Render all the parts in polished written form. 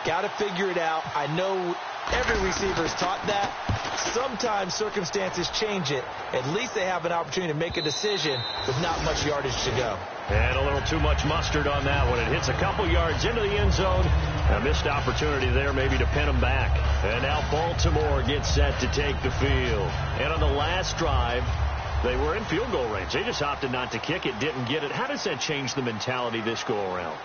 Got to figure it out. I know every receiver is taught that. Sometimes circumstances change it. At least they have an opportunity to make a decision with not much yardage to go. And a little too much mustard on that one. It hits a couple yards into the end zone. A missed opportunity there maybe to pin them back. And now Baltimore gets set to take the field. And on the last drive, they were in field goal range. They just opted not to kick it, didn't get it. How does that change the mentality this go around?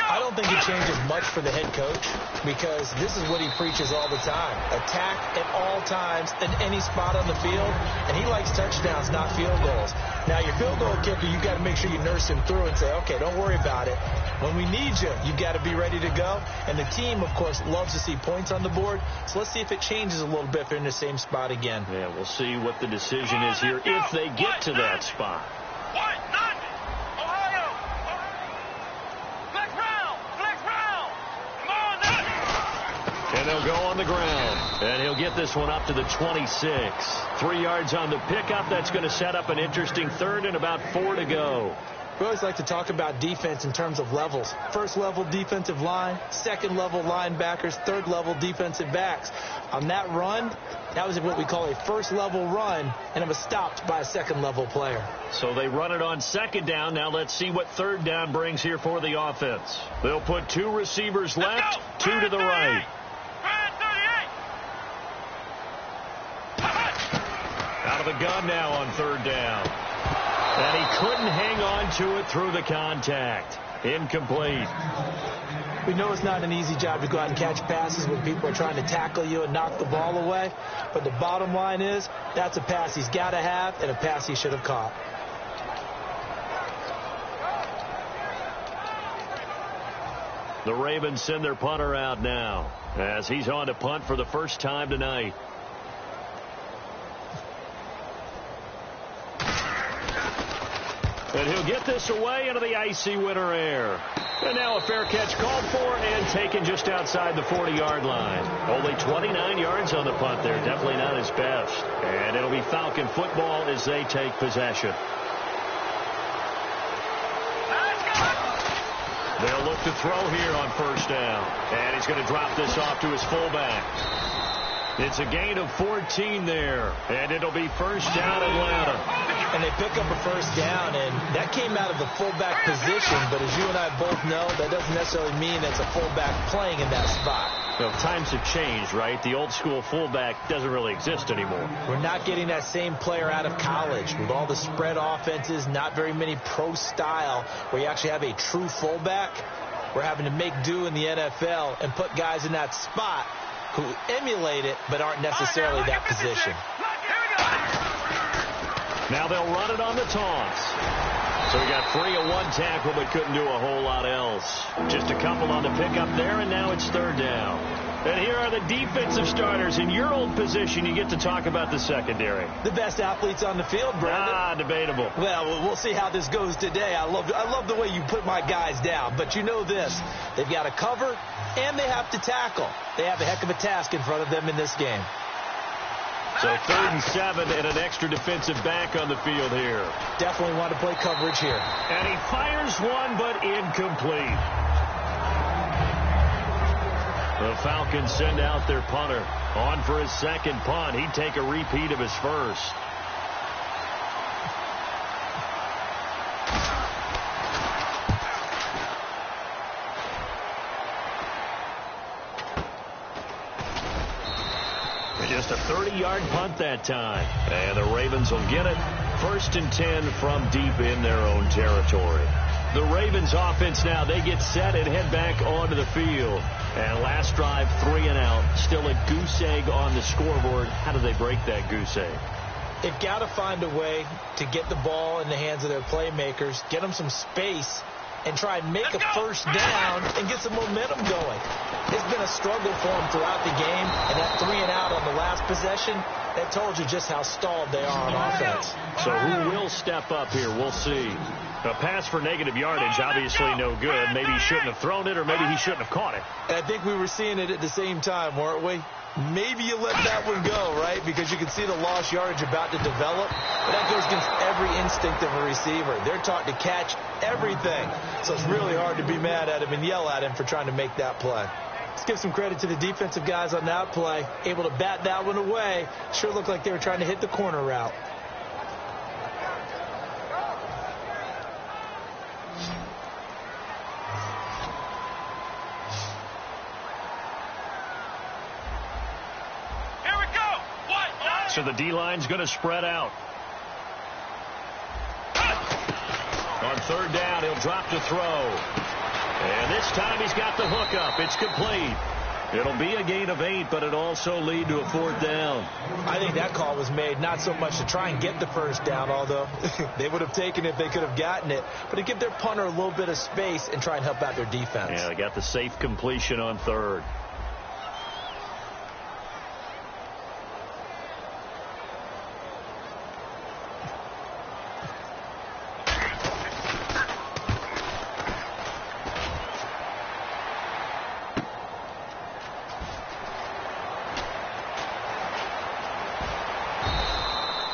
I don't think it changes much for the head coach because this is what he preaches all the time. Attack at all times in any spot on the field, and he likes touchdowns, not field goals. Now, your field goal kicker, you've got to make sure you nurse him through and say, okay, don't worry about it. When we need you, you've got to be ready to go. And the team, of course, loves to see points on the board. So let's see if it changes a little bit if they're in the same spot again. Yeah, we'll see what the decision is here if they get to that spot. And they'll go on the ground. And he'll get this one up to the 26. 3 yards on the pickup. That's going to set up an interesting third and about 4 to go. We always like to talk about defense in terms of levels. First level defensive line, second level linebackers, third level defensive backs. On that run, that was what we call a first level run, and it was stopped by a second level player. So they run it on second down. Now let's see what third down brings here for the offense. They'll put 2 receivers left, 2 to the right. Out of the gun now on third down. And he couldn't hang on to it through the contact. Incomplete. We know it's not an easy job to go out and catch passes when people are trying to tackle you and knock the ball away. But the bottom line is, that's a pass he's got to have and a pass he should have caught. The Ravens send their punter out now as he's on to punt for the first time tonight. And he'll get this away into the icy winter air. And now a fair catch called for and taken just outside the 40-yard line. Only 29 yards on the punt there. Definitely not his best. And it'll be Falcon football as they take possession. They'll look to throw here on first down. And he's going to drop this off to his fullback. It's a gain of 14 there. And it'll be first down Atlanta. And they pick up a first down, and that came out of the fullback position. But as you and I both know, that doesn't necessarily mean that's a fullback playing in that spot. Well, times have changed, right? The old school fullback doesn't really exist anymore. We're not getting that same player out of college with all the spread offenses, not very many pro style where you actually have a true fullback. We're having to make do in the NFL and put guys in that spot who emulate it but aren't necessarily that position. Now they'll run it on the taunts. So he got free of 1 tackle but couldn't do a whole lot else. Just a couple on the pickup there, and now it's third down. And here are the defensive starters. In your old position, you get to talk about the secondary. The best athletes on the field, Brandon. Debatable. Well, we'll see how this goes today. I love the way you put my guys down. But you know this. They've got to cover, and they have to tackle. They have a heck of a task in front of them in this game. So 3rd and 7 and an extra defensive back on the field here. Definitely want to play coverage here. And he fires one, but incomplete. The Falcons send out their punter on for his second punt. He'd take a repeat of his first. Just a 30-yard punt that time. And the Ravens will get it. 1st and 10 from deep in their own territory. The Ravens offense now, they get set and head back onto the field. And last drive, 3 and out. Still a goose egg on the scoreboard. How do they break that goose egg? They've got to find a way to get the ball in the hands of their playmakers, get them some space, and try and make a first down and get some momentum going. It's been a struggle for them throughout the game, and that 3 and out on the last possession, that told you just how stalled they are on offense. So who will step up here? We'll see. A pass for negative yardage, obviously no good. Maybe he shouldn't have thrown it, or maybe he shouldn't have caught it. And I think we were seeing it at the same time, weren't we? Maybe you let that one go, right? Because you can see the lost yardage about to develop. But that goes against every instinct of a receiver. They're taught to catch everything. So it's really hard to be mad at him and yell at him for trying to make that play. Let's give some credit to the defensive guys on that play. Able to bat that one away. Sure looked like they were trying to hit the corner route. Here we go. So the D-line's going to spread out. On third down, he'll drop to throw. And this time he's got the hook up. It's complete. It'll be a gain of 8, but it also lead to a fourth down. I think that call was made not so much to try and get the first down, although they would have taken it if they could have gotten it, but to give their punter a little bit of space and try and help out their defense. Yeah, they got the safe completion on third.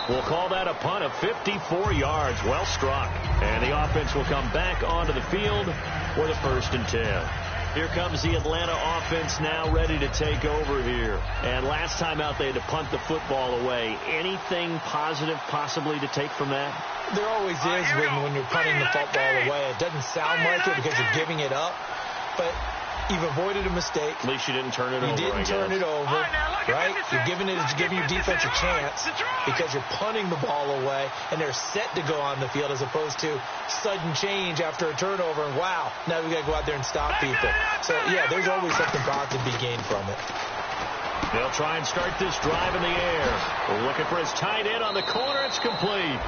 We'll call that a punt of 54 yards. Well struck. And the offense will come back onto the field for the 1st and 10. Here comes the Atlanta offense now ready to take over here. And last time out they had to punt the football away. Anything positive possibly to take from that? There always is when you're punting the football away. It doesn't sound like it because you're giving it up, but you've avoided a mistake. At least you didn't turn it over. You didn't turn it over, right? You're giving your defense a chance because you're punting the ball away, and they're set to go on the field as opposed to sudden change after a turnover, and wow, now we got to go out there and stop people. So, yeah, there's always something positive to be gained from it. They'll try and start this drive in the air. We're looking for his tight end on the corner. It's complete.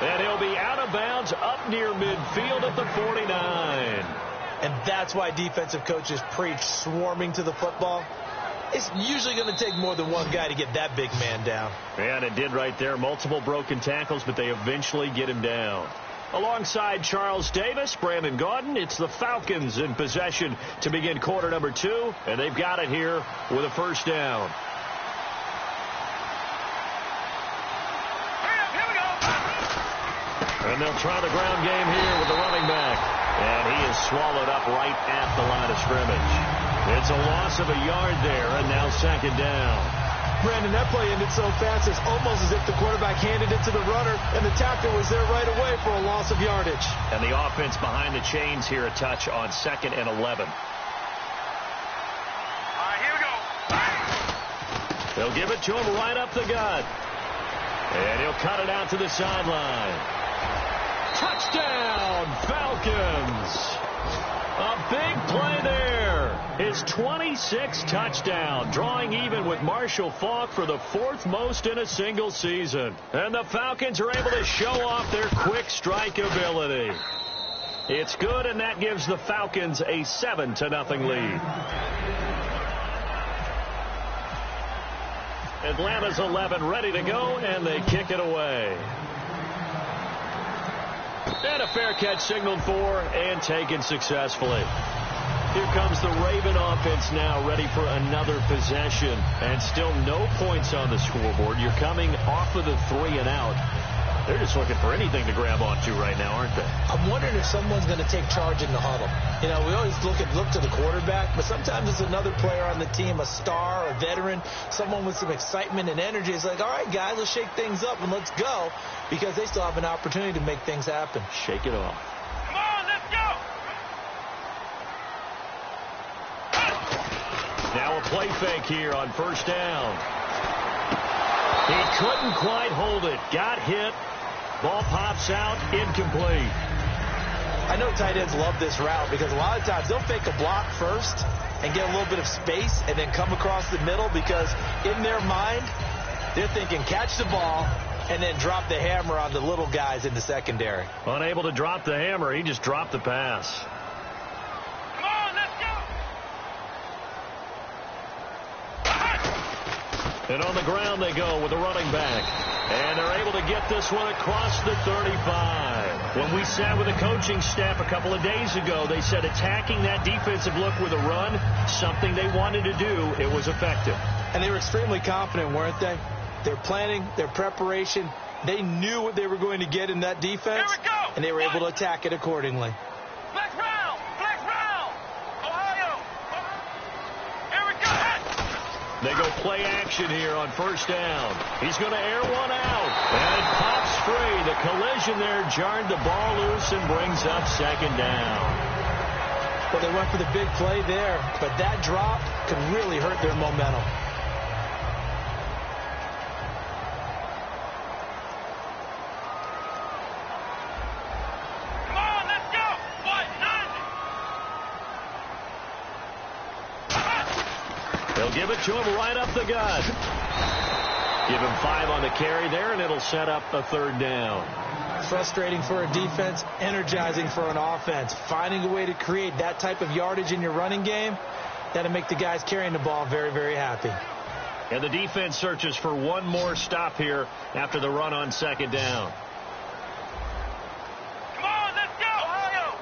And he'll be out of bounds up near midfield at the 49. And that's why defensive coaches preach swarming to the football. It's usually going to take more than one guy to get that big man down. And it did right there. Multiple broken tackles, but they eventually get him down. Alongside Charles Davis, Brandon Gaudin, it's the Falcons in possession to begin quarter number 2. And they've got it here with a first down. Here we go. And they'll try the ground game here with the running back. And he is swallowed up right at the line of scrimmage. It's a loss of a yard there, and now 2nd down. Brandon, that play ended so fast, it's almost as if the quarterback handed it to the runner, and the tackle was there right away for a loss of yardage. And the offense behind the chains here, a touch on 2nd and 11. All right, here we go. They'll give it to him right up the gut. And he'll cut it out to the sideline. Touchdown, Falcons. A big play there. His 26th touchdown, drawing even with Marshall Faulk for the 4th most in a single season. And the Falcons are able to show off their quick strike ability. It's good, and that gives the Falcons a 7-0 lead. Atlanta's 11 ready to go, and they kick it away. And a fair catch signaled for and taken successfully. Here comes the Raven offense now ready for another possession. And still no points on the scoreboard. You're coming off of the 3 and out. They're just looking for anything to grab onto right now, aren't they? I'm wondering if someone's going to take charge in the huddle. You know, we always look to the quarterback, but sometimes it's another player on the team, a star, a veteran, someone with some excitement and energy. It's like, all right, guys, let's shake things up and let's go, because they still have an opportunity to make things happen. Shake it off. Come on, let's go. Now a play fake here on 1st down. He couldn't quite hold it. Got hit. Ball pops out, incomplete. I know tight ends love this route because a lot of times they'll fake a block first and get a little bit of space and then come across the middle, because in their mind, they're thinking catch the ball and then drop the hammer on the little guys in the secondary. Unable to drop the hammer, he just dropped the pass. Come on, let's go. And on the ground they go with the running back. And they're able to get this one across the 35. When we sat with the coaching staff a couple of days ago, they said attacking that defensive look with a run, something they wanted to do. It was effective. And they were extremely confident, weren't they? Their planning, their preparation, they knew what they were going to get in that defense, and they were able to attack it accordingly. Flex round, Ohio. They go play action here on first down. He's going to air one out. And it pops free. The collision there jarred the ball loose and brings up second down. Well, they went for the big play there, but that drop could really hurt their momentum. Come on, let's go. What? 90. They'll give it to him right up the gut. Give him 5 on the carry there, and it'll set up a third down. Frustrating for a defense, energizing for an offense. Finding a way to create that type of yardage in your running game, that'll make the guys carrying the ball very, very happy. And the defense searches for one more stop here after the run on second down. Come on, let's go. Ohio.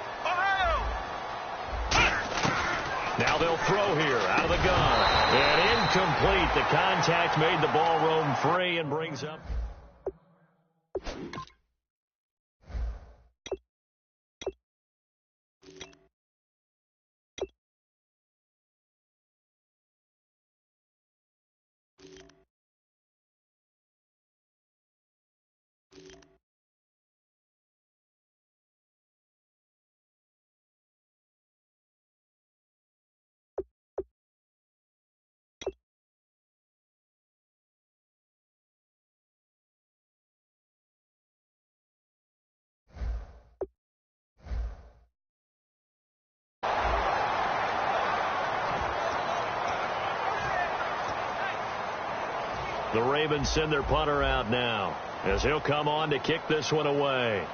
Now they'll throw here out of the gun. And incomplete. The contact made the ball roam free and brings up. The Ravens send their punter out now as he'll come on to kick this one away.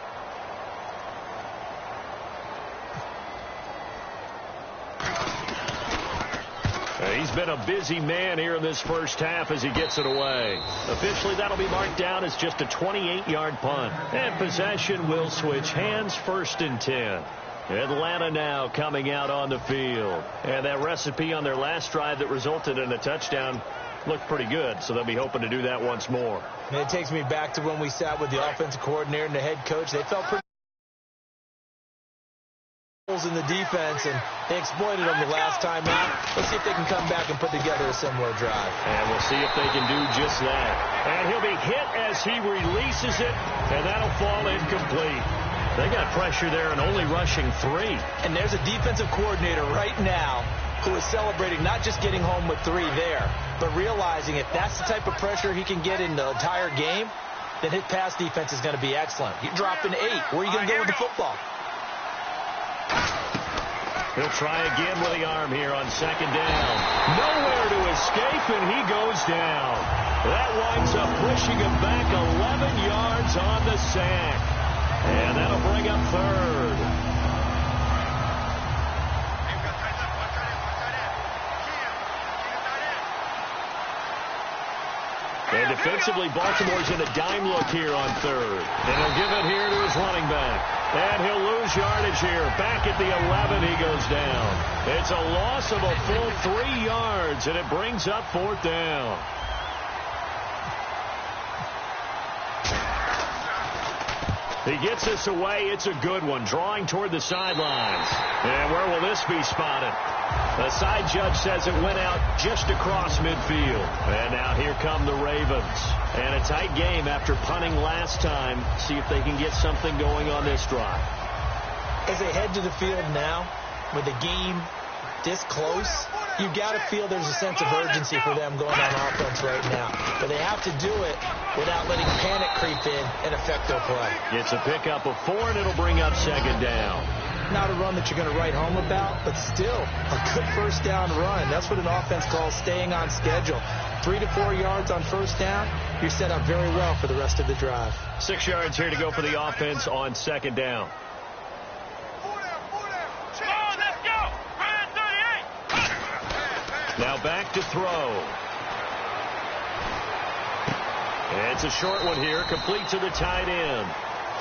He's been a busy man here in this first half as he gets it away. Officially, that'll be marked down as just a 28-yard punt. And possession will switch hands, 1st and 10. Atlanta now coming out on the field. And that recipe on their last drive that resulted in a touchdown looked pretty good, so they'll be hoping to do that once more. And it takes me back to when we sat with the offensive coordinator and the head coach. They felt pretty holes in the defense, and they exploited them the last time out. Let's see if they can come back and put together a similar drive. And we'll see if they can do just that. And he'll be hit as he releases it, and that'll fall incomplete. They got pressure there and only rushing 3. And there's a defensive coordinator right now who is celebrating not just getting home with 3 there, but realizing if that's the type of pressure he can get in the entire game, then his pass defense is going to be excellent. You're dropping 8. Where are you going to go with the football? He'll try again with the arm here on second down. Nowhere to escape, and he goes down. That winds up pushing him back 11 yards on the sack. And that'll bring up third. And defensively, Baltimore's in a dime look here on third. And he'll give it here to his running back. And he'll lose yardage here. Back at the 11, he goes down. It's a loss of a full 3 yards, and it brings up 4th down. He gets this away. It's a good one. Drawing toward the sidelines. And where will this be spotted? The side judge says it went out just across midfield. And now here come the Ravens. And a tight game after punting last time. See if they can get something going on this drive. As they head to the field now, with the game this close, you got to feel there's a sense of urgency for them going on offense right now. But they have to do it without letting panic creep in and affect their play. It's a pickup of 4, and it'll bring up second down. Not a run that you're going to write home about, but still a good first down run. That's what an offense calls staying on schedule. 3 to 4 yards on first down, you're set up very well for the rest of the drive. 6 yards here to go for the offense on second down. Now back to throw. It's a short one here, complete to the tight end.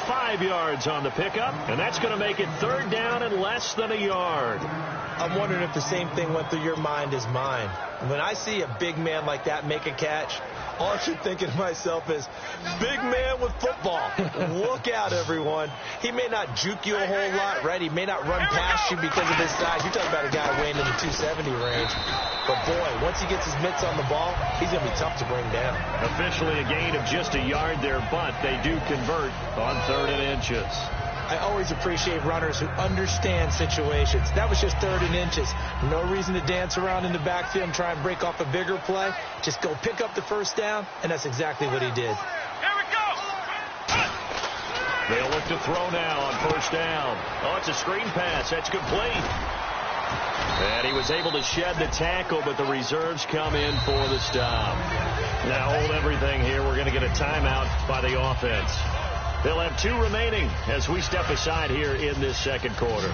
5 yards on the pickup, and that's going to make it 3rd down and less than a yard. I'm wondering if the same thing went through your mind as mine. When I see a big man like that make a catch, All I keep thinking to myself is, big man with football. Look out, everyone. He may not juke you a whole lot, right? He may not run past you because of his size. You're talking about a guy weighing in the 270 range. But, boy, once he gets his mitts on the ball, he's going to be tough to bring down. Officially a gain of just a yard there, but they do convert on 3rd and inches. I always appreciate runners who understand situations. That was just 3rd and inches. No reason to dance around in the backfield and try and break off a bigger play. Just go pick up the first down, and that's exactly what he did. Here we go. They'll look to throw now on 1st down. Oh, it's a screen pass. That's complete. And he was able to shed the tackle, but the reserves come in for the stop. Now hold everything here. We're going to get a timeout by the offense. They'll have 2 remaining as we step aside here in this 2nd quarter.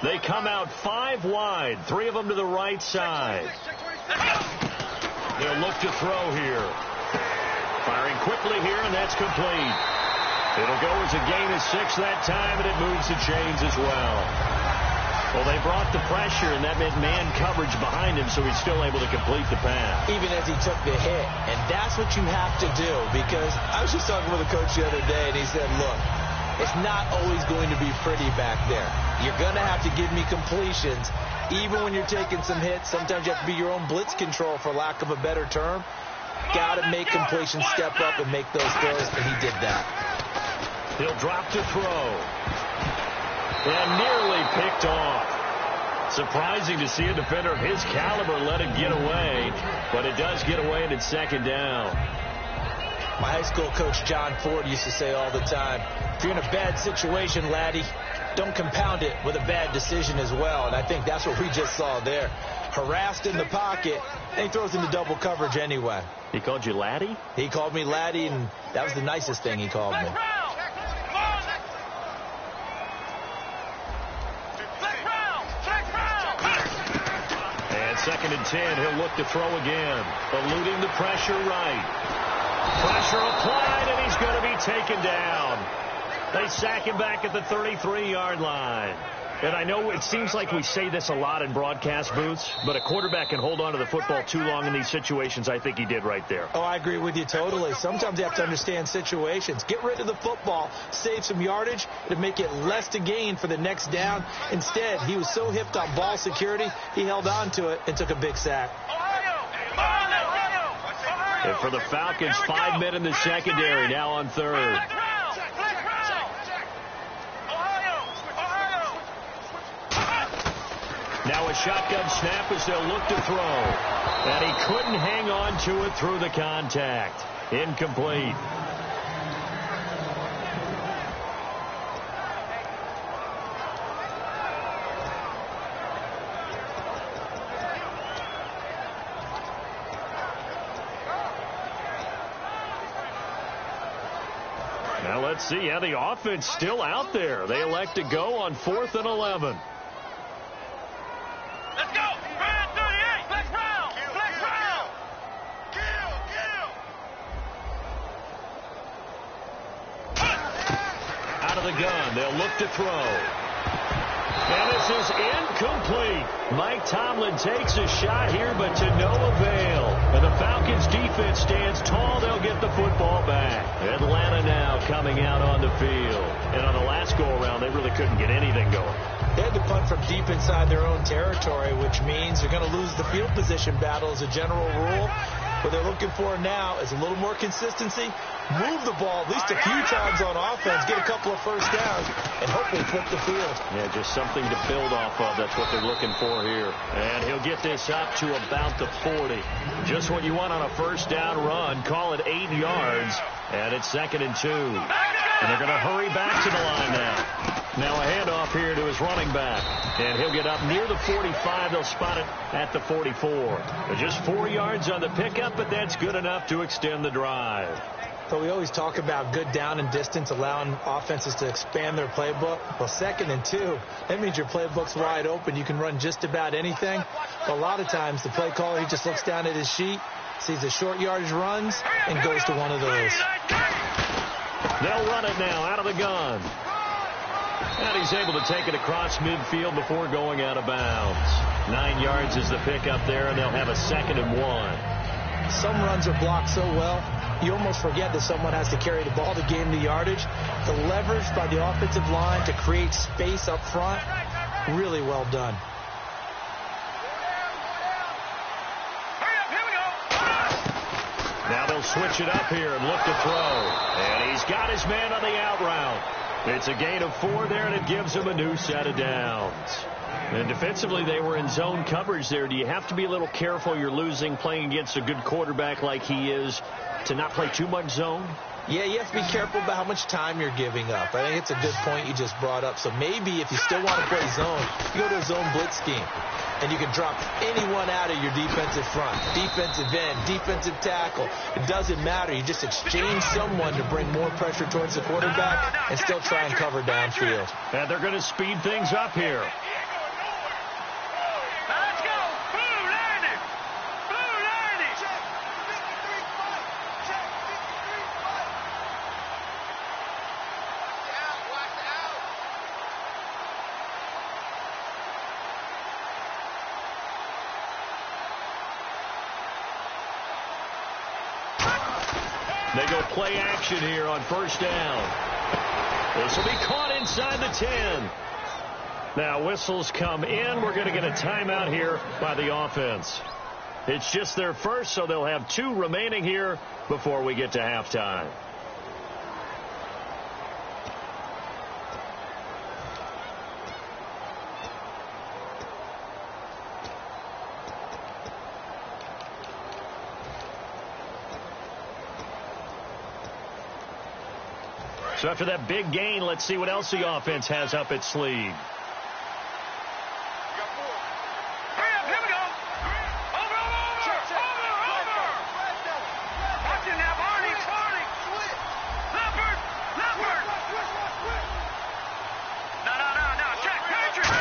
They come out 5 wide, 3 of them to the right side. They'll look to throw here. Firing quickly here, and that's complete. It'll go as a gain of 6 that time, and it moves the chains as well. Well, they brought the pressure, and that meant man coverage behind him, so he's still able to complete the pass. Even as he took the hit. And that's what you have to do, because I was just talking with a coach the other day, and he said, look, it's not always going to be pretty back there. You're going to have to give me completions. Even when you're taking some hits, sometimes you have to be your own blitz control, for lack of a better term. Got to make completions, step up, and make those throws, and he did that. He'll drop to throw. And nearly picked off. Surprising to see a defender of his caliber let it get away, but it does get away, and it's 2nd down. My high school coach, John Ford, used to say all the time, if you're in a bad situation, laddie, don't compound it with a bad decision as well. And I think that's what we just saw there. Harassed in the pocket, and he throws into double coverage anyway. He called you laddie? He called me laddie, and that was the nicest thing he called me. And 2nd and 10, he'll look to throw again. Eluding the pressure right. Pressure applied, and he's going to be taken down. They sack him back at the 33-yard line. And I know it seems like we say this a lot in broadcast booths, but a quarterback can hold on to the football too long in these situations. I think he did right there. Oh, I agree with you totally. Sometimes you have to understand situations. Get rid of the football, save some yardage to make it less to gain for the next down. Instead, he was so hipped on ball security, he held on to it and took a big sack. And for the Falcons, 5 men in the secondary, now on 3rd. Now a shotgun snap as they'll look to throw. And he couldn't hang on to it through the contact. Incomplete. Now let's see. Yeah, the offense still out there. They elect to go on 4th and 11. Let's go. Brand 38. Flex round. Flex round. Out of the gun. They'll look to throw. And this is incomplete. Mike Tomlin takes a shot here, but to no avail. And the Falcons defense stands tall. They'll get the football back. Atlanta now coming out on the field. And on the last go-around, they really couldn't get anything going. They had to punt from deep inside their own territory, which means they're going to lose the field position battle as a general rule. What they're looking for now is a little more consistency, move the ball at least a few times on offense, get a couple of first downs, and hopefully flip the field. Yeah, just something to build off of. That's what they're looking for here. And he'll get this up to about the 40. Just what you want on a first down run. Call it 8 yards. And it's 2nd and 2. And they're going to hurry back to the line now. Now a handoff here to his running back. And he'll get up near the 45. They'll spot it at the 44. Just 4 yards on the pickup, but that's good enough to extend the drive. But we always talk about good down and distance, allowing offenses to expand their playbook. Well, 2nd and 2, that means your playbook's wide open. You can run just about anything. But a lot of times the play caller, he just looks down at his sheet, sees the short yardage runs, and goes to one of those. They'll run it now out of the gun. And he's able to take it across midfield before going out of bounds. 9 yards is the pickup there, and they'll have a 2nd and 1. Some runs are blocked so well, you almost forget that someone has to carry the ball to gain the yardage. The leverage by the offensive line to create space up front, really well done. Now they'll switch it up here and look to throw. And he's got his man on the out route. It's a gain of 4 there, and it gives him a new set of downs. And defensively, they were in zone coverage there. Do you have to be a little careful? You're losing playing against a good quarterback like he is to not play too much zone? Yeah, you have to be careful about how much time you're giving up. I think it's a good point you just brought up. So maybe if you still want to play zone, you go to a zone blitz scheme. And you can drop anyone out of your defensive front, defensive end, defensive tackle. It doesn't matter. You just exchange someone to bring more pressure towards the quarterback and still try and cover downfield. And they're going to speed things up here. Let's go. Blue landing. Blue landing. Check. 53-5. Check. 53-5. Watch out. They go play action here on 1st down. This will be caught inside the 10. Now whistles come in. We're going to get a timeout here by the offense. It's just their first, so they'll have 2 remaining here before we get to halftime. So after that big gain, let's see what else the offense has up its sleeve. Hurry up, here we go. Over. Watch it now, Barney. Leopard. No. Check, Patrick.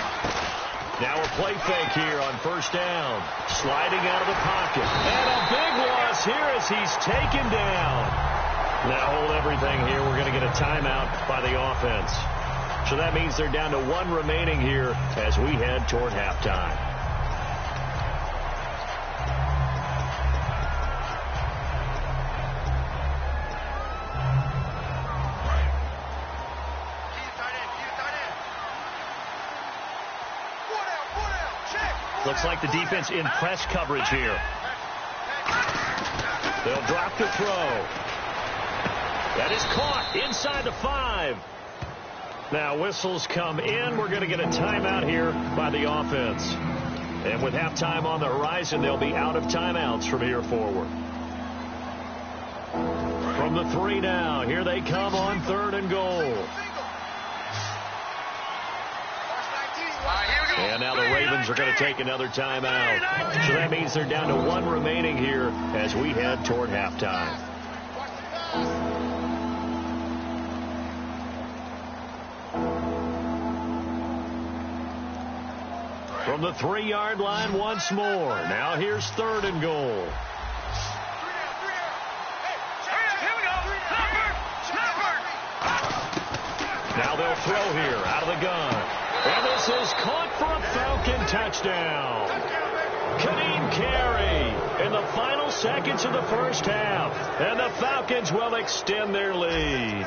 Now a play fake here on 1st down. Sliding out of the pocket. And a big loss here as he's taken down. Now hold everything here. We're going to get a timeout by the offense. So that means they're down to 1 remaining here as we head toward halftime. Looks like the defense in press coverage here. They'll drop the throw. That is caught inside the 5. Now whistles come in. We're going to get a timeout here by the offense. And with halftime on the horizon, they'll be out of timeouts from here forward. From the 3 now. Here they come on 3rd and goal. And now the Ravens are going to take another timeout. So that means they're down to 1 remaining here as we head toward halftime. From the 3-yard line once more. Now here's 3rd and goal. Now they'll throw here out of the gun. And this is caught for a Falcon touchdown. Kadeem Carey in the final seconds of the 1st half. And the Falcons will extend their lead.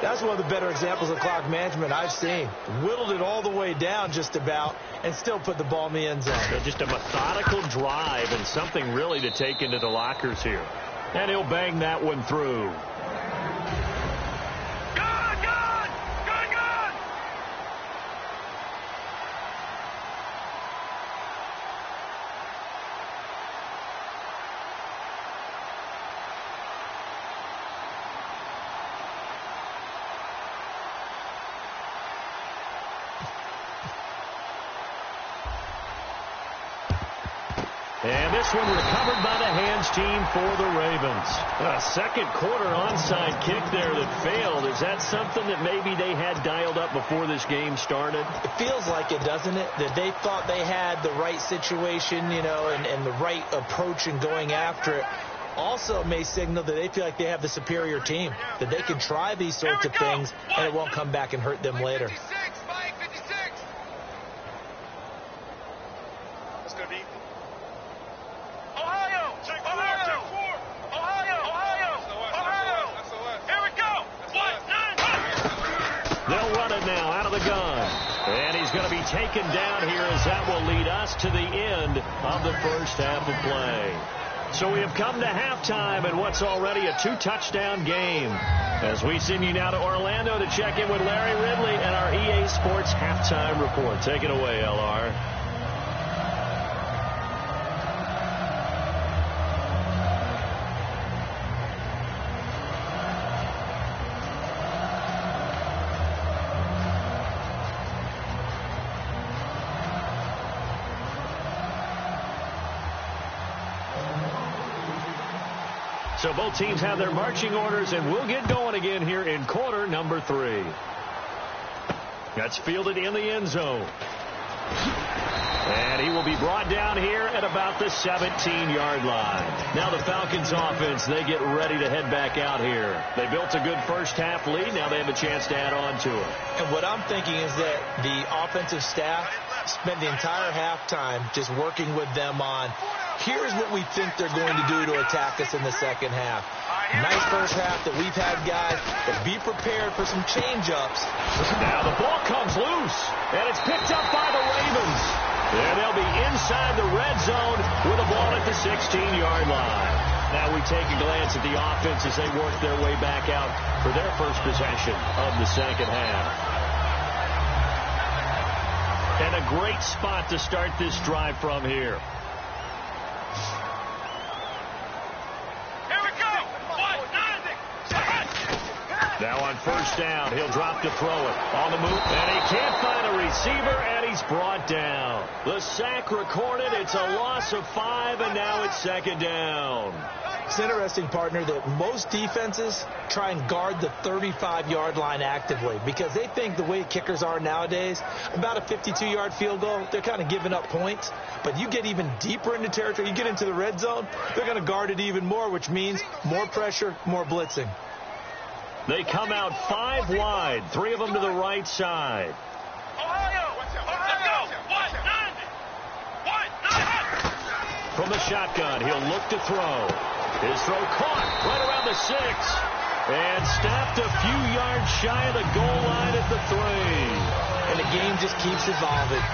That's one of the better examples of clock management I've seen. Whittled it all the way down just about and still put the ball in the end zone. Just a methodical drive and something really to take into the lockers here. And he'll bang that one through. And this one recovered by the hands team for the Ravens. A 2nd quarter onside kick there that failed. Is that something that maybe they had dialed up before this game started? It feels like it, doesn't it? That they thought they had the right situation, you know, and the right approach in going after it. Also may signal that they feel like they have the superior team, that they can try these sorts of things and it won't come back and hurt them later. Let's go deep. Ohio! Check four! Check four! Ohio! Ohio! Ohio! Here we go! 1-9! They'll run it now out of the gun. And he's going to be taken down here as that will lead us to the end of the first half of play. So we have come to halftime in what's already a 2-touchdown game. As we send you now to Orlando to check in with Larry Ridley and our EA Sports Halftime Report. Take it away, LR. So both teams have their marching orders, and we'll get going again here in quarter number 3. That's fielded in the end zone. And he will be brought down here at about the 17-yard line. Now the Falcons offense, they get ready to head back out here. They built a good first-half lead. Now they have a chance to add on to it. And what I'm thinking is that the offensive staff spent the entire halftime just working with them on, here's what we think they're going to do to attack us in the second half. Nice first half that we've had, guys, but be prepared for some change-ups. Now the ball comes loose, and it's picked up by the Ravens. And they'll be inside the red zone with a ball at the 16-yard line. Now we take a glance at the offense as they work their way back out for their first possession of the second half. And a great spot to start this drive from here. Now on first down, he'll drop to throw it. On the move, and he can't find a receiver, and he's brought down. The sack recorded. It's a loss of 5, and now it's second down. It's interesting, partner, that most defenses try and guard the 35-yard line actively because they think the way kickers are nowadays, about a 52-yard field goal, they're kind of giving up points. But you get even deeper into territory, you get into the red zone, they're going to guard it even more, which means more pressure, more blitzing. They come out 5 wide, 3 of them to the right side. Ohio! Let's go! 1-9! From the shotgun, he'll look to throw. His throw caught right around the 6. And stopped a few yards shy of the goal line at the 3. And the game just keeps evolving.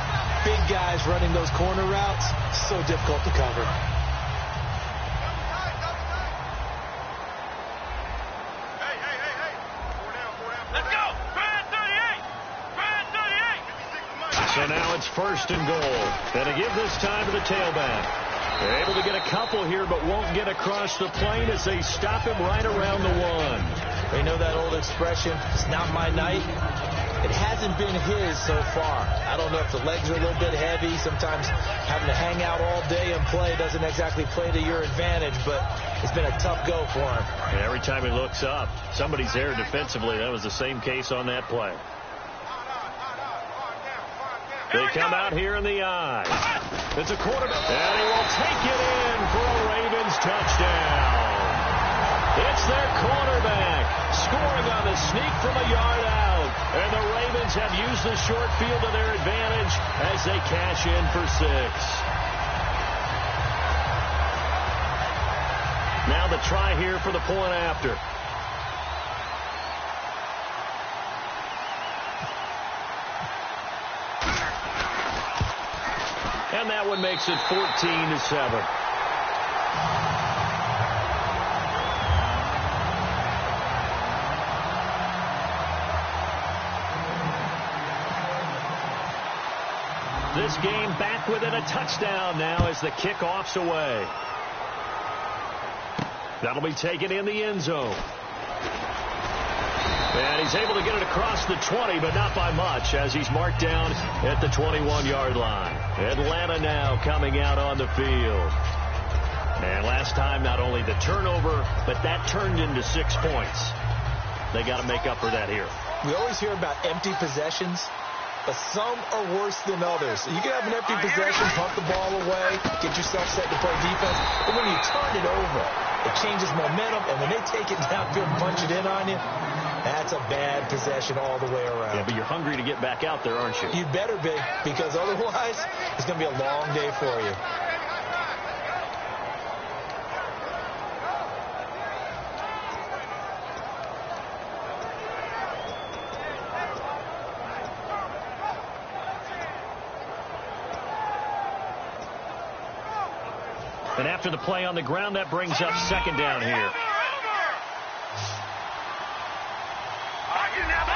Big guys running those corner routes, so difficult to cover. So now it's first and goal. And to give this time to the tailback. They're able to get a couple here, but won't get across the plane as they stop him right around the 1. They know that old expression, it's not my night. It hasn't been his so far. I don't know if the legs are a little bit heavy. Sometimes having to hang out all day and play doesn't exactly play to your advantage, but it's been a tough go for him. And every time he looks up, somebody's there defensively. That was the same case on that play. They come out here in the eye. It's a quarterback. And he will take it in for a Ravens touchdown. It's their quarterback scoring on the sneak from a yard out. And the Ravens have used the short field to their advantage as they cash in for 6. Now the try here for the point after. And that one makes it 14-7. This game back within a touchdown now as the kickoff's away. That'll be taken in the end zone. And he's able to get it across the 20, but not by much as he's marked down at the 21-yard line. Atlanta now coming out on the field. And last time, not only the turnover, but that turned into 6 points. They got to make up for that here. We always hear about empty possessions. but some are worse than others. You can have an empty possession, punt the ball away, get yourself set to play defense, but when you turn it over, it changes momentum, and when they take it downfield and punch it in on you, that's a bad possession all the way around. Yeah, but you're hungry to get back out there, aren't you? You better be, because otherwise it's going to be a long day for you. And after the play on the ground, that brings up second down here.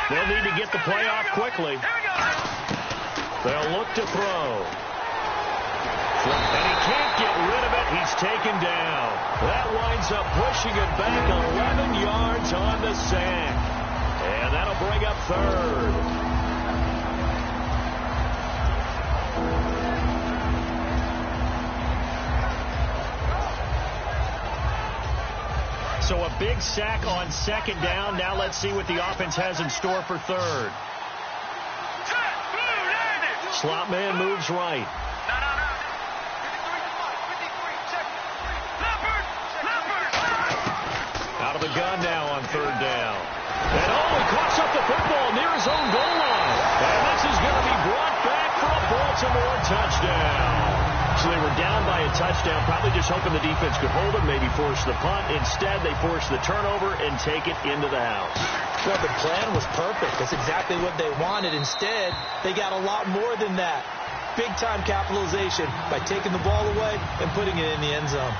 They'll need to get the play off quickly. They'll look to throw. And he can't get rid of it. He's taken down. That winds up pushing it back 11 yards on the sack. And that'll bring up third. So a big sack on second down. Now let's see what the offense has in store for third. Slot man moves right. Out of the gun now on third down. And he coughs up the football near his own goal line. And this is going to be brought back for a Baltimore touchdown. So they were down by a touchdown, probably just hoping the defense could hold them, maybe force the punt. Instead, they force the turnover and take it into the house. Well, the plan was perfect. That's exactly what they wanted. Instead, they got a lot more than that. Big-time capitalization by taking the ball away and putting it in the end zone.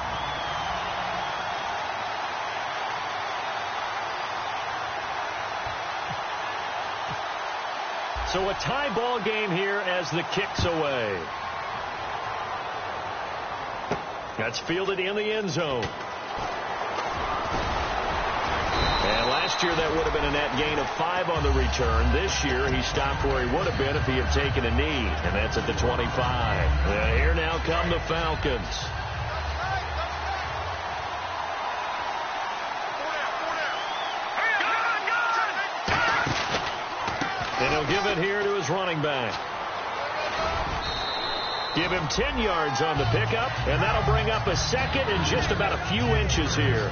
So a tie ball game here as the kick's away. That's fielded in the end zone. And last year that would have been a net gain of 5 on the return. This year he stopped where he would have been if he had taken a knee. And that's at the 25. And here now come the Falcons. And he'll give it here to his running back. Give him 10 yards on the pickup, and that'll bring up a second and just about a few inches here.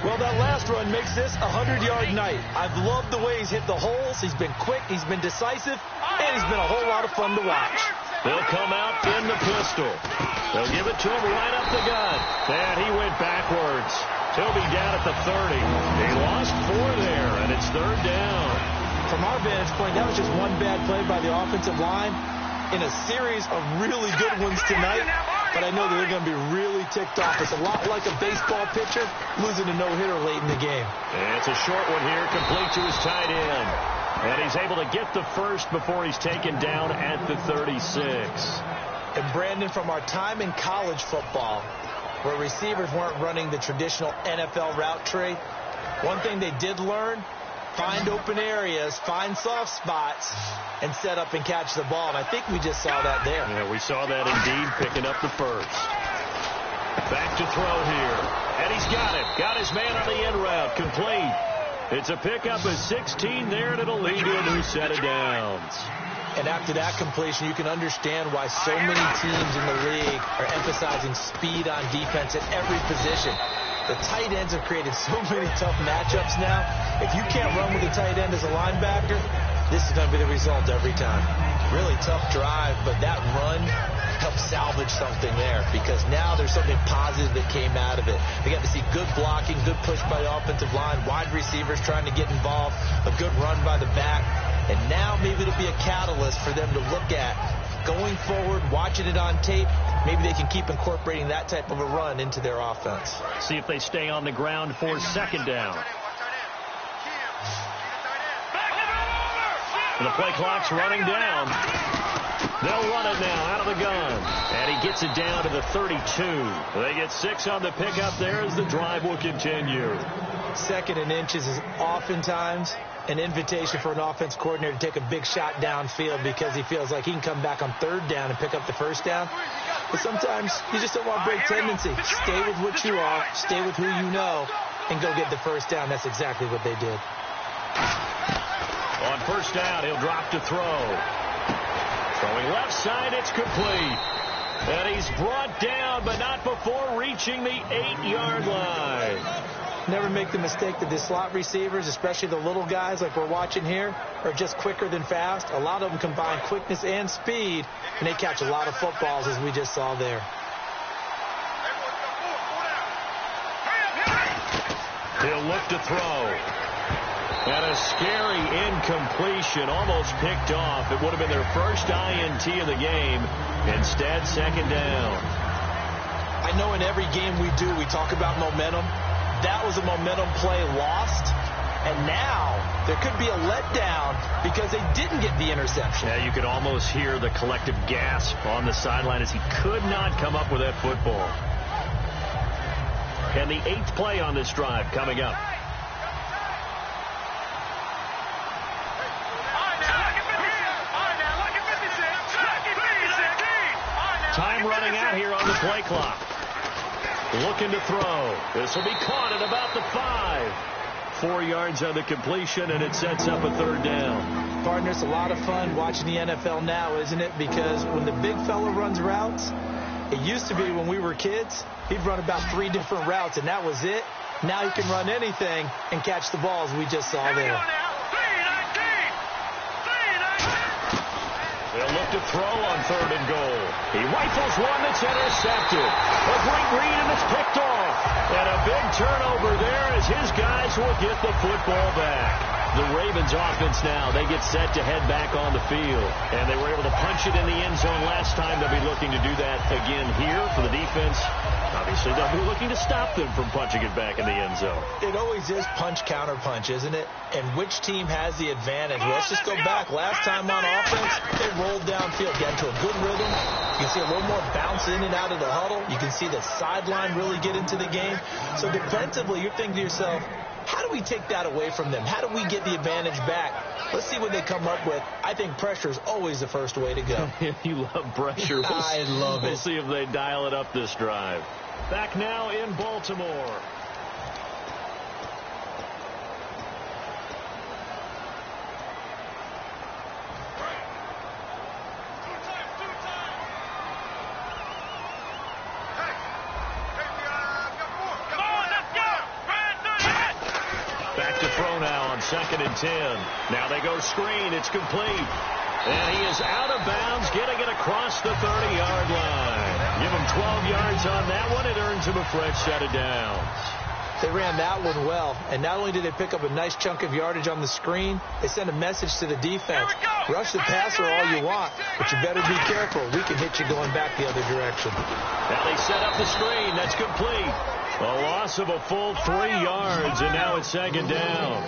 Well, that last run makes this a 100-yard night. I've loved the way he's hit the holes. He's been quick, he's been decisive, and he's been a whole lot of fun to watch. They'll come out in the pistol. They'll give it to him right up the gut. And he went backwards. He'll be down at the 30. He lost 4 there, and it's third down. From our vantage point, that was just one bad play by the offensive line in a series of really good ones tonight, but I know that they're going to be really ticked off. It's a lot like a baseball pitcher losing a no-hitter late in the game. And it's a short one here, complete to his tight end. And he's able to get the first before he's taken down at the 36. And Brandon, from our time in college football, where receivers weren't running the traditional NFL route tree, one thing they did learn: find open areas, find soft spots, and set up and catch the ball. And I think we just saw that there. Yeah, we saw that indeed, picking up the first. Back to throw here. And he's got it. Got his man on the end route. Complete. It's a pickup of 16 there, and it'll lead to a new set of downs. And after that completion, you can understand why so many teams in the league are emphasizing speed on defense at every position. The tight ends have created so many tough matchups now. If you can't run with a tight end as a linebacker, this is going to be the result every time. Really tough drive, but that run helped salvage something there, because now there's something positive that came out of it. They got to see good blocking, good push by the offensive line, wide receivers trying to get involved, a good run by the back, and now maybe it'll be a catalyst for them to look at going forward, watching it on tape. Maybe they can keep incorporating that type of a run into their offense. See if they stay on the ground for second down. And the play clock's running down. They'll run it now out of the gun. And he gets it down to the 32. They get 6 on the pickup there as the drive will continue. Second and inches is oftentimes an invitation for an offense coordinator to take a big shot downfield, because he feels like he can come back on third down and pick up the first down. But sometimes you just don't want to break tendency. Stay with what you are, stay with who you know, and go get the first down. That's exactly what they did. On first down, he'll drop to throw. Throwing left side, it's complete. And he's brought down, but not before reaching the 8-yard line. Never make the mistake that the slot receivers, especially the little guys like we're watching here, are just quicker than fast. A lot of them combine quickness and speed, and they catch a lot of footballs, as we just saw there. He'll look to throw. And a scary incompletion, almost picked off. It would have been their first INT of the game. Instead, second down. I know in every game we do, we talk about momentum. That was a momentum play lost. And now there could be a letdown because they didn't get the interception. Yeah, you could almost hear the collective gasp on the sideline as he could not come up with that football. And the 8th play on this drive coming up. Time running out here on the play clock. Looking to throw. This will be caught at about the 5. 4 yards on the completion, and it sets up a 3rd down. Partner, it's a lot of fun watching the NFL now, isn't it? Because when the big fella runs routes, it used to be when we were kids, he'd run about 3 different routes, and that was it. Now he can run anything and catch the balls we just saw there. They'll look to throw on 3rd and goal. He rifles one that's intercepted. A great read, and it's picked off. And a big turnover there as his guys will get the football back. The Ravens offense now, they get set to head back on the field. And they were able to punch it in the end zone last time. They'll be looking to do that again here for the defense. Obviously, they'll be looking to stop them from punching it back in the end zone. It always is punch-counter-punch, isn't it? And which team has the advantage? Well, let's just go back. Last time on offense, they rolled downfield, got into a good rhythm. You can see a little more bounce in and out of the huddle. You can see the sideline really get into the game. So defensively, you're thinking to yourself, how do we take that away from them? How do we get the advantage back? Let's see what they come up with. I think pressure is always the first way to go. You love pressure. I love it. We'll see if they dial it up this drive. Back now in Baltimore. Back to throw now on 2nd and 10. Now they go screen. It's complete. And he is out of bounds, getting it across the 30-yard line. Give him 12 yards on that one. It earns him a fresh set of downs. They ran that one well, and not only did they pick up a nice chunk of yardage on the screen, they sent a message to the defense. Rush the passer all you want, but you better be careful. We can hit you going back the other direction. Now they set up the screen. That's complete. A loss of a full 3 yards, and now it's 2nd down.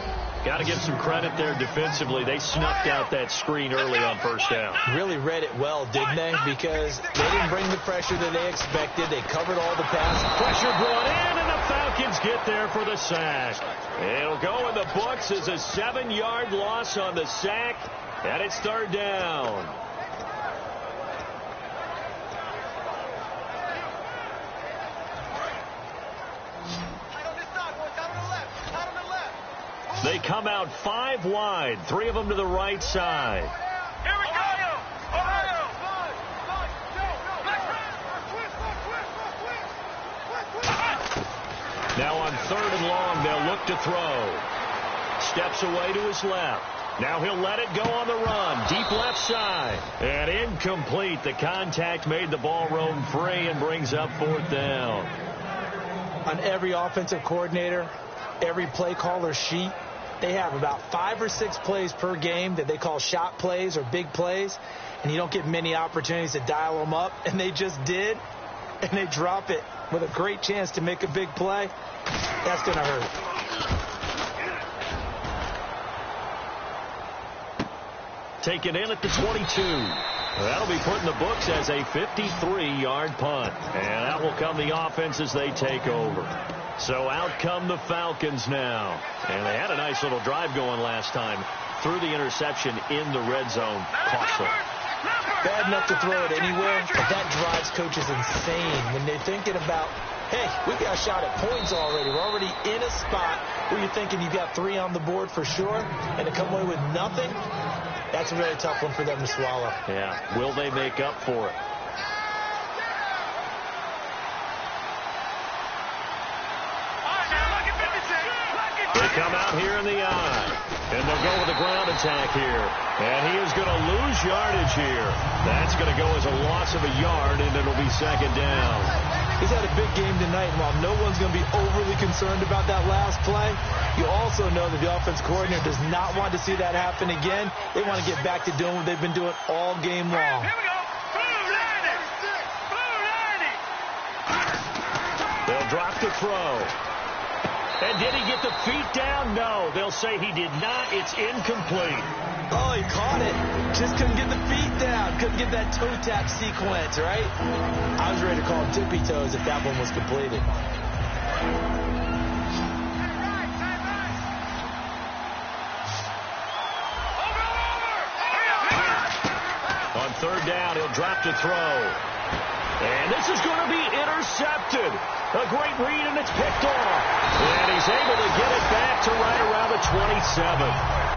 Got to give some credit there defensively. They snuffed out that screen early on 1st down. Really read it well, didn't they? Because they didn't bring the pressure that they expected. They covered all the passes. Pressure brought in, and the Falcons get there for the sack. It'll go in the books as a 7-yard loss on the sack, and it's 3rd down. They come out 5 wide, 3 of them to the right side. Here we go! Ohio! Now on 3rd and long, they'll look to throw. Steps away to his left. Now he'll let it go on the run. Deep left side. And incomplete. The contact made the ball roam free and brings up 4th down. On every offensive coordinator, every play caller sheet, they have about 5 or 6 plays per game that they call shot plays or big plays, and you don't get many opportunities to dial them up, and they just did, and they drop it with a great chance to make a big play. That's going to hurt. Taken in at the 22. That'll be put in the books as a 53-yard punt, and that will come the offense as they take over. So out come the Falcons now. And they had a nice little drive going last time. Threw the interception in the red zone. Costly. Bad enough to throw it anywhere, but that drives coaches insane when they're thinking about, hey, we got a shot at points already. We're already in a spot where you're thinking you've got 3 on the board for sure, and to come away with nothing, That's a really tough one for them to swallow. Yeah. Will they make up for it? They come out here in the eye. And they'll go with a ground attack here. And he is going to lose yardage here. That's going to go as a loss of a yard, and it'll be second down. He's had a big game tonight, and while no one's going to be overly concerned about that last play, you also know that the offense coordinator does not want to see that happen again. They want to get back to doing what they've been doing all game long. Here we go. They'll drop the throw. And did he get the feet down? No. They'll say he did not. It's incomplete. Oh, he caught it. Just couldn't get the feet down. Couldn't get that toe tap sequence, right? I was ready to call him tippy toes if that one was completed. On third down, he'll drop to throw. And this is going to be intercepted. A great read, and it's picked off. And he's able to get it back to right around the 27.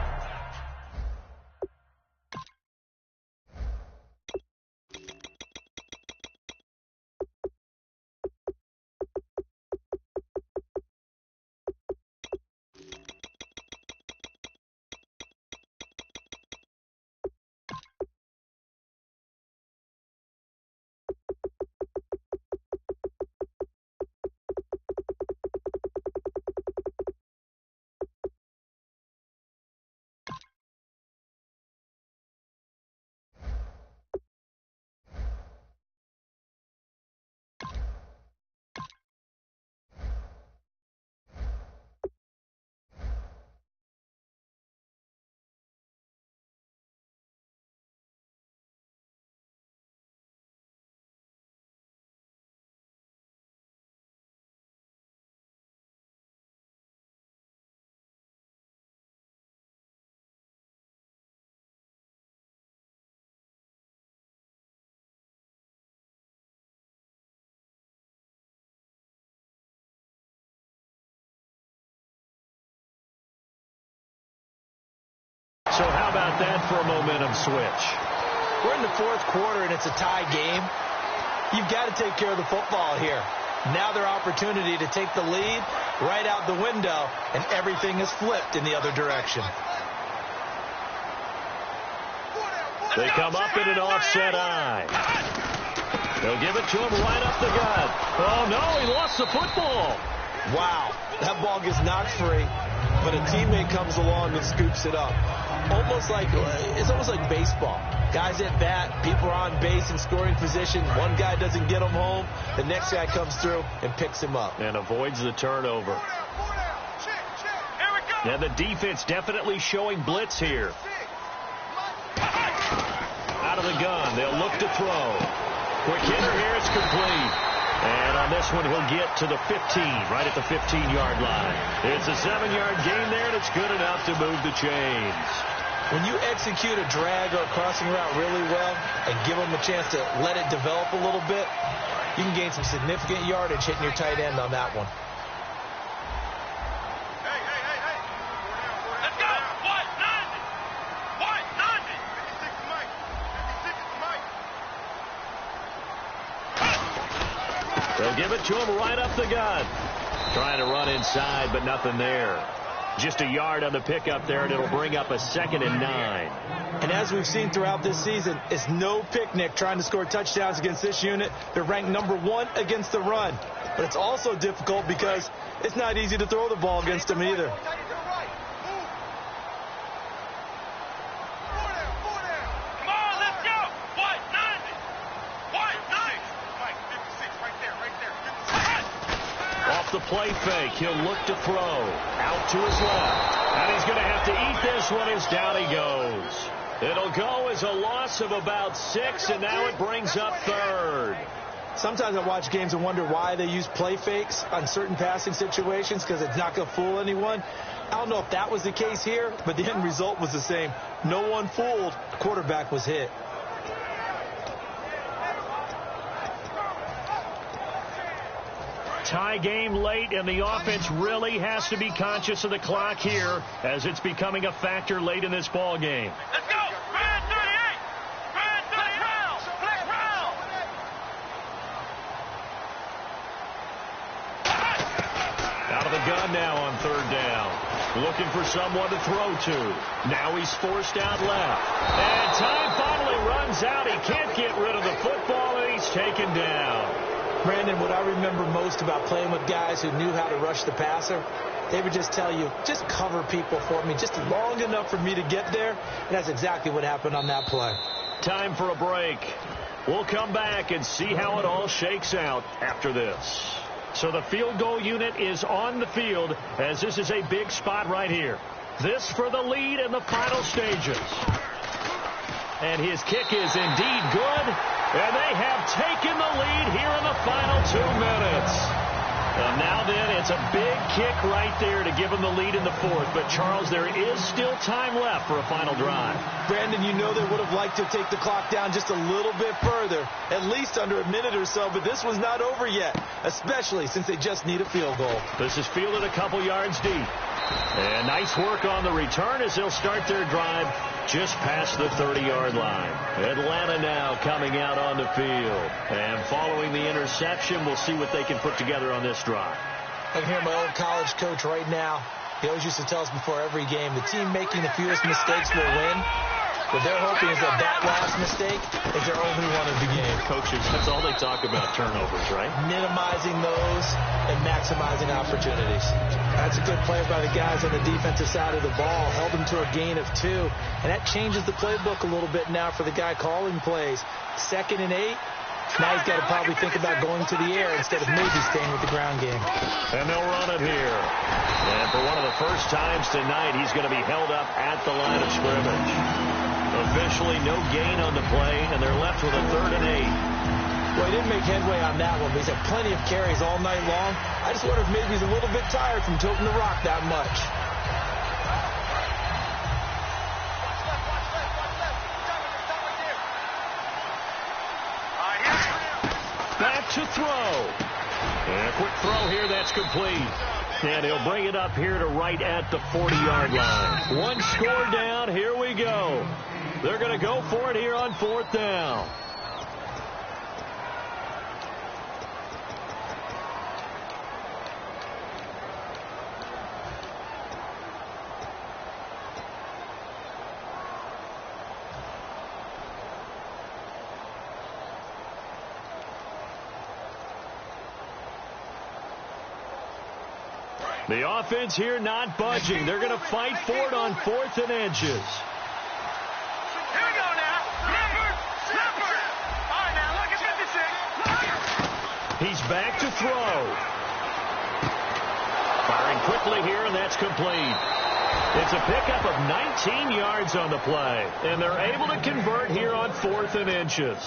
So how about that for a momentum switch? We're in the fourth quarter, and it's a tie game. You've got to take care of the football here. Now their opportunity to take the lead right out the window, and everything is flipped in the other direction. They come up in an offset eye. They'll give it to him right up the gut. Oh, no, he lost the football. Wow, that ball gets knocked free, but a teammate comes along and scoops it up. It's almost like baseball. Guys at bat, people are on base in scoring position. One guy doesn't get him home. The next guy comes through and picks him up. And avoids the turnover. And the defense definitely showing blitz here. Out of the gun, they'll look to throw. Quick hitter here, it's complete. And on this one, he'll get to the 15, right at the 15-yard line. It's a 7-yard gain there, and it's good enough to move the chains. When you execute a drag or a crossing route really well and give them a chance to let it develop a little bit, you can gain some significant yardage hitting your tight end on that one. Let's go. What? 90. They'll give it to him right up the gut. Trying to run inside, but nothing there. Just a yard on the pickup there, and it'll bring up a 2nd and 9. And as we've seen throughout this season, it's no picnic trying to score touchdowns against this unit. They're ranked number 1 against the run. But it's also difficult because it's not easy to throw the ball against them either. The play fake. He'll look to throw. Out to his left. And he's going to have to eat this one as down he goes. It'll go as a loss of about 6, and now it brings up 3rd. Sometimes I watch games and wonder why they use play fakes on certain passing situations, because it's not going to fool anyone. I don't know if that was the case here, but the end result was the same. No one fooled. The quarterback was hit. Tie game late, and the offense really has to be conscious of the clock here as it's becoming a factor late in this ball game. Let's go. gun now on third down. Looking for someone to throw to. Now he's forced out left. And time finally runs out. He can't get rid of the football, and he's taken down. Brandon, what I remember most about playing with guys who knew how to rush the passer, they would just tell you, just cover people for me, just long enough for me to get there. And that's exactly what happened on that play. Time for a break. We'll come back and see how it all shakes out after this. So the field goal unit is on the field as this is a big spot right here. This for the lead in the final stages. And his kick is indeed good. And they have taken the lead here in the final 2 minutes. And now then, it's a big kick right there to give them the lead in the fourth. But, Charles, there is still time left for a final drive. Brandon, you know they would have liked to take the clock down just a little bit further, at least under a minute or so. But this was not over yet, especially since they just need a field goal. This is fielded a couple yards deep. And nice work on the return as they'll start their drive just past the 30-yard line. Atlanta now coming out on the field. And following the interception, we'll see what they can put together on this drive. I can hear my old college coach right now. He always used to tell us before every game, the team making the fewest mistakes will win. What they're hoping is that last mistake is their only one of the game. Coaches, that's all they talk about, turnovers, right? Minimizing those and maximizing opportunities. That's a good play by the guys on the defensive side of the ball. Held them to a gain of 2. And that changes the playbook a little bit now for the guy calling plays. 2nd and 8. Now he's got to probably think about going to the air instead of maybe staying with the ground game. And they'll run it here. And for one of the first times tonight, he's going to be held up at the line of scrimmage. Officially no gain on the play, and they're left with a 3rd and 8. Well, he didn't make headway on that one, but he's had plenty of carries all night long. I just wonder if maybe he's a little bit tired from tilting the rock that much. Back to throw. And a quick throw here, that's complete. And he'll bring it up here to right at the 40-yard line. One score down, here we go. They're going to go for it here on 4th down. The offense here not budging. They're going to fight for it on 4th and inches. Here we go now. Snapper. All right, now look at 56. He's back to throw. Firing quickly here, and that's complete. It's a pickup of 19 yards on the play, and they're able to convert here on 4th and inches.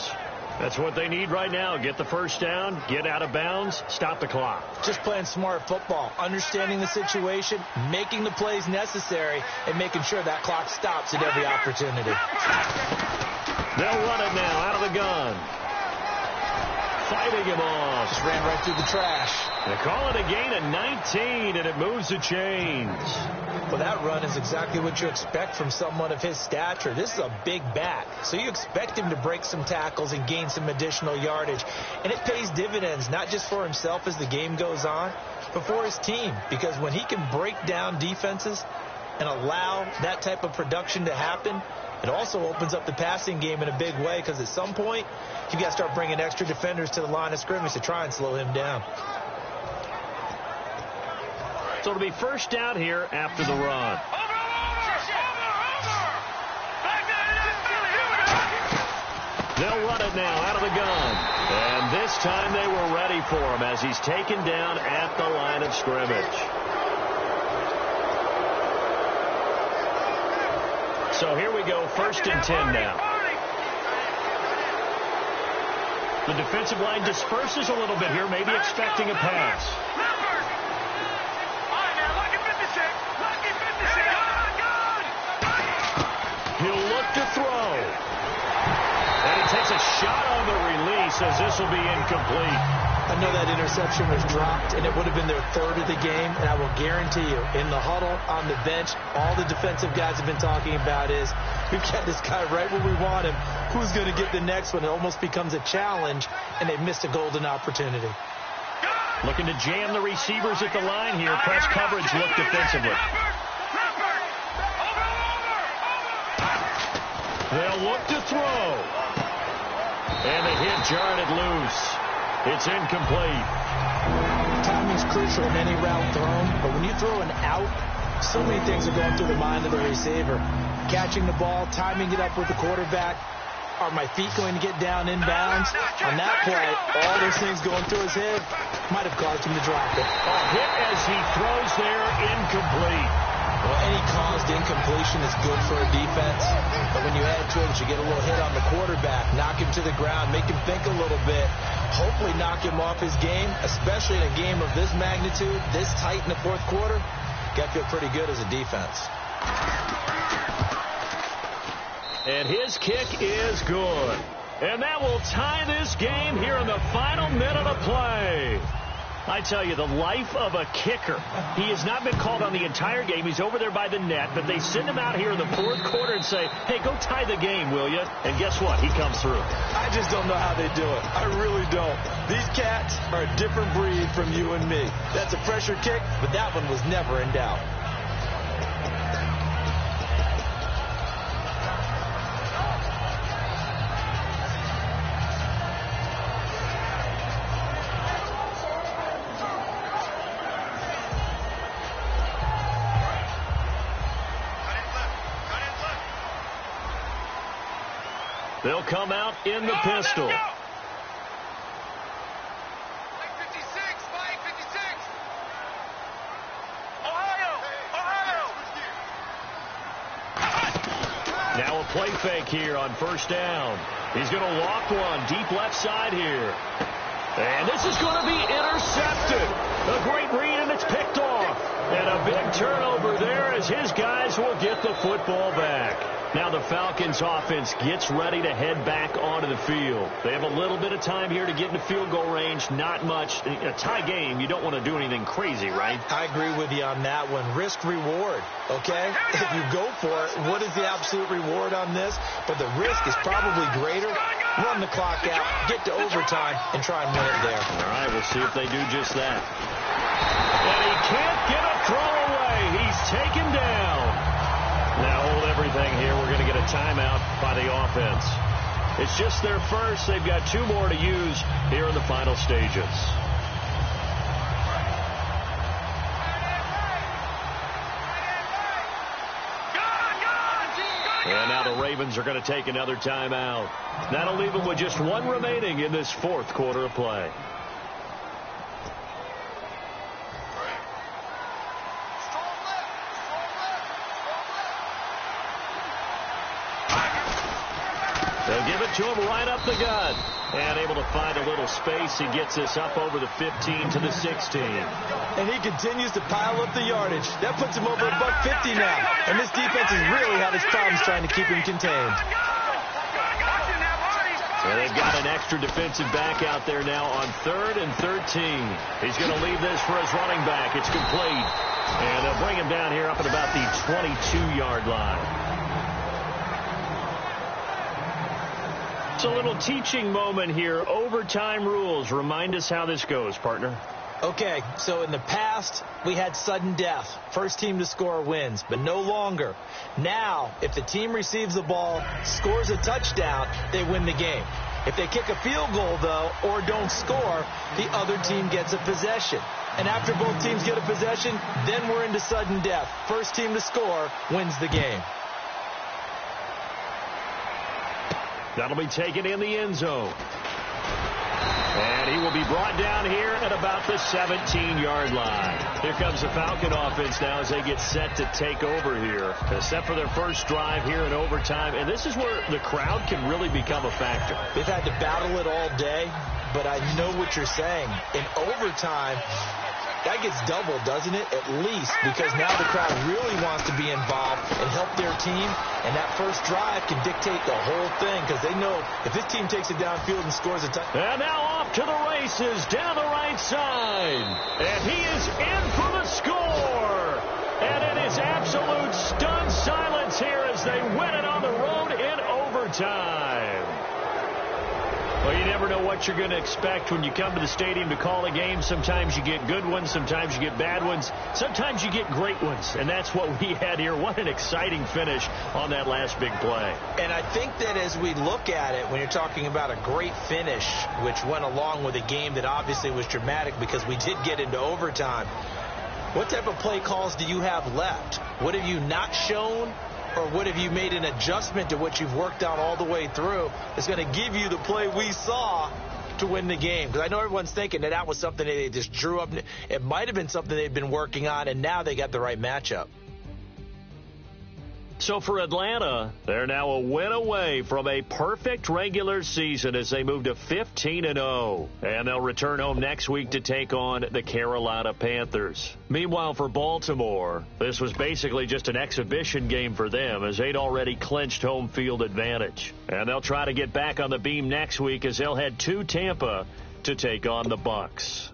That's what they need right now. Get the first down, get out of bounds, stop the clock. Just playing smart football, understanding the situation, making the plays necessary, and making sure that clock stops at every opportunity. They'll run it now out of the gun. Fighting him off. Just ran right through the trash. They call it a gain of 19, and it moves the chains. Well, that run is exactly what you expect from someone of his stature. This is a big back, so you expect him to break some tackles and gain some additional yardage. And it pays dividends, not just for himself as the game goes on, but for his team. Because when he can break down defenses and allow that type of production to happen, it also opens up the passing game in a big way, because at some point, you've got to start bringing extra defenders to the line of scrimmage to try and slow him down. So it'll be first down here after the run. They'll run it now out of the gun. And this time they were ready for him as he's taken down at the line of scrimmage. So here we go, 1st and 10 now. The defensive line disperses a little bit here, maybe expecting a pass. He'll look to throw. And he takes a shot on the release as this will be incomplete. I know that interception was dropped, and it would have been their 3rd of the game, and I will guarantee you, in the huddle, on the bench, all the defensive guys have been talking about is, we've got this guy right where we want him. Who's going to get the next one? It almost becomes a challenge, and they've missed a golden opportunity. Looking to jam the receivers at the line here. Press coverage look defensively. They'll look to throw. And the hit jarred it loose. It's incomplete. Timing is crucial in any route thrown, but when you throw an out, so many things are going through the mind of the receiver. Catching the ball, timing it up with the quarterback. Are my feet going to get down inbounds? On that play, all those things going through his head might have caused him to drop it. A hit as he throws there, incomplete. Well, any caused incompletion is good for a defense, but when you add to it that you get a little hit on the quarterback, knock him to the ground, make him think a little bit, hopefully knock him off his game, especially in a game of this magnitude, this tight in the fourth quarter, got to feel pretty good as a defense. And his kick is good. And that will tie this game here in the final minute of play. I tell you, the life of a kicker. He has not been called on the entire game. He's over there by the net, but they send him out here in the fourth quarter and say, hey, go tie the game, will you? And guess what? He comes through. I just don't know how they do it. I really don't. These cats are a different breed from you and me. That's a pressure kick, but that one was never in doubt. They'll come out in the pistol. Mike 56, Mike 56. Ohio. Now a play fake here on first down. He's going to walk one deep left side here. And this is going to be intercepted. A great read, and it's picked off. And a big turnover there as his guys will get the football back. Now the Falcons offense gets ready to head back onto the field. They have a little bit of time here to get into field goal range. Not much. In a tie game, you don't want to do anything crazy, right? I agree with you on that one. Risk reward, okay? If you go for it, what is the absolute reward on this? But the risk is probably greater. Run the clock out, get to overtime, and try and win it there. All right, we'll see if they do just that. And he can't get a throw away. He's taken down. Now hold everything here. We're going to get a timeout by the offense. It's just their first. They've got two more to use here in the final stages. And now the Ravens are going to take another timeout. That'll leave them with just one remaining in this fourth quarter of play. They'll give it to him right up the gut. And able to find a little space. He gets this up over the 15 to the 16. And he continues to pile up the yardage. That puts him over $150 now. And this defense has really had its problems trying to keep him contained. Well, they've got an extra defensive back out there now on 3rd and 13. He's going to leave this for his running back. It's complete. And they'll bring him down here up at about the 22-yard line. It's a little teaching moment here. Overtime rules. Remind us how this goes, partner. Okay, so in the past, we had sudden death. First team to score wins, but no longer. Now, if the team receives the ball, scores a touchdown, they win the game. If they kick a field goal, though, or don't score, the other team gets a possession. And after both teams get a possession, then we're into sudden death. First team to score wins the game. That'll be taken in the end zone. And he will be brought down here at about the 17-yard line. Here comes the Falcon offense now as they get set to take over here. Set for their first drive here in overtime. And this is where the crowd can really become a factor. They've had to battle it all day, but I know what you're saying. In overtime, that gets doubled, doesn't it? At least, because now the crowd really wants to be involved and help their team. And that first drive can dictate the whole thing because they know if this team takes it downfield and scores a touchdown. And now off to the races down the right side. And he is in for the score. And it is absolute stunned silence here as they win it on the road in overtime. Well, you never know what you're going to expect when you come to the stadium to call a game. Sometimes you get good ones. Sometimes you get bad ones. Sometimes you get great ones. And that's what we had here. What an exciting finish on that last big play. And I think that as we look at it, when you're talking about a great finish, which went along with a game that obviously was dramatic because we did get into overtime, what type of play calls do you have left? What have you not shown? Or what have you made an adjustment to what you've worked out all the way through that's going to give you the play we saw to win the game? Because I know everyone's thinking that was something that they just drew up. It might have been something they've been working on, and now they got the right matchup. So for Atlanta, they're now a win away from a perfect regular season as they move to 15-0. And they'll return home next week to take on the Carolina Panthers. Meanwhile, for Baltimore, this was basically just an exhibition game for them as they'd already clinched home field advantage. And they'll try to get back on the beam next week as they'll head to Tampa to take on the Bucs.